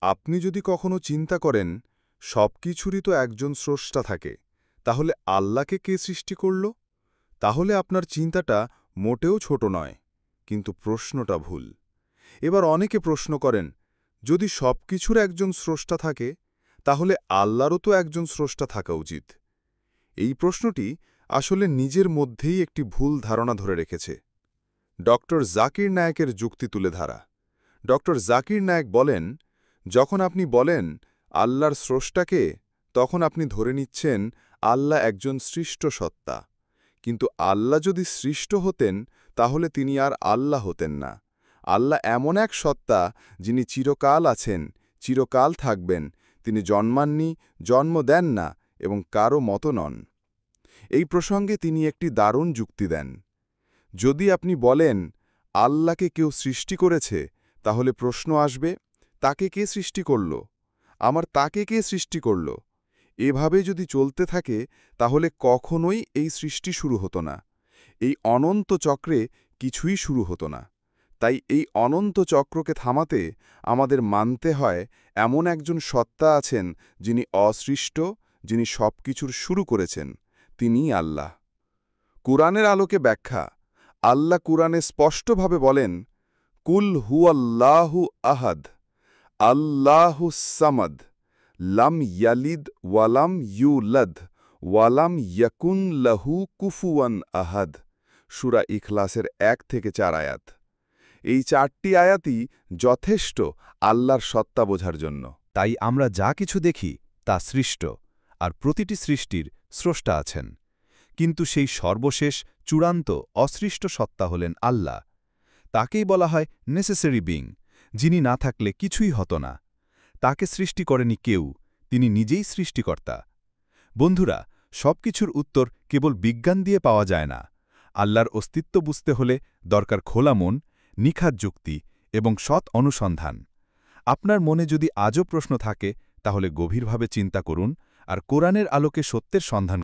আপনি যদি কখনো চিন্তা করেন সবকিছুরই তো একজন স্রষ্টা থাকে, তাহলে আল্লাহকে কে সৃষ্টি করল? তাহলে আপনার চিন্তাটা মোটেও ছোট নয়, কিন্তু প্রশ্নটা ভুল। এবার অনেকে প্রশ্ন করেন, যদি সবকিছুর একজন স্রষ্টা থাকে, তাহলে আল্লাহরও তো একজন স্রষ্টা থাকা উচিত। এই প্রশ্নটি আসলে নিজের মধ্যেই একটি ভুল ধারণা ধরে রেখেছে। ডক্টর জাকির নায়েকের যুক্তি তুলে ধরা। ডক্টর জাকির নায়েক বলেন, যখন আপনি বলেন আল্লাহর স্রষ্টাকে, তখন আপনি ধরে নিচ্ছেন আল্লাহ একজন সৃষ্ট সত্তা। কিন্তু আল্লাহ যদি সৃষ্ট হতেন, তাহলে তিনি আর আল্লাহ হতেন না। আল্লাহ এমন এক সত্তা, যিনি চিরকাল আছেন, চিরকাল থাকবেন। তিনি জন্মাননি, জন্ম দেন না এবং কারও মতো নন। এই প্রসঙ্গে তিনি একটি দারুণ যুক্তি দেন। যদি আপনি বলেন আল্লাহকে কেউ সৃষ্টি করেছে, তাহলে প্রশ্ন আসবে, তাকে কে সৃষ্টি করল? আমার তাকে কে সৃষ্টি করল? এভাবে যদি চলতে থাকে, তাহলে কখনোই এই সৃষ্টি শুরু হতো না। এই অনন্ত চক্রে কিছুই শুরু হতো না। তাই এই অনন্ত চক্রকে থামাতে আমাদের মানতে হয় এমন একজন সত্তা আছেন, যিনি অসৃষ্ট, যিনি সবকিছুর শুরু করেছেন। তিনিই আল্লাহ। কুরআনের আলোকে ব্যাখ্যা। আল্লাহ কুরআনে স্পষ্টভাবে বলেন, কুল হুয়াল্লাহু আহাদ, আল্লাহুস সামাদ, লাম ইয়ালিদ ওয়ালাম ইউলাদ ওয়ালাম ইয়াকুন লাহু কুফুয়ান আহাদ। সূরা ইখলাসের 1-4 আয়াত। এই 4টি আয়াতই যথেষ্ট আল্লাহর সত্তা বোঝার জন্য। তাই আমরা যা কিছু দেখি তা সৃষ্ট, আর প্রতিটি সৃষ্টির স্রষ্টা আছেন। কিন্তু সেই সর্বশেষ চূড়ান্ত অসৃষ্ট সত্তা হলেন আল্লাহ। তাকেই বলা হয় নেসেসারি বিং, যিনি না থাকলে কিছুই হতো না। তাকে সৃষ্টি করেনি কেউ, তিনি নিজেই সৃষ্টিকর্তা। বন্ধুরা, সবকিছুর উত্তর কেবল বিজ্ঞান দিয়ে পাওয়া যায় না। আল্লাহর অস্তিত্ব বুঝতে হলে দরকার খোলা মন, নিখাত যুক্তি এবং সৎ অনুসন্ধান। আপনার মনে যদি আজও প্রশ্ন থাকে, তাহলে গভীরভাবে চিন্তা করুন আর কোরআনের আলোকে সত্যের সন্ধান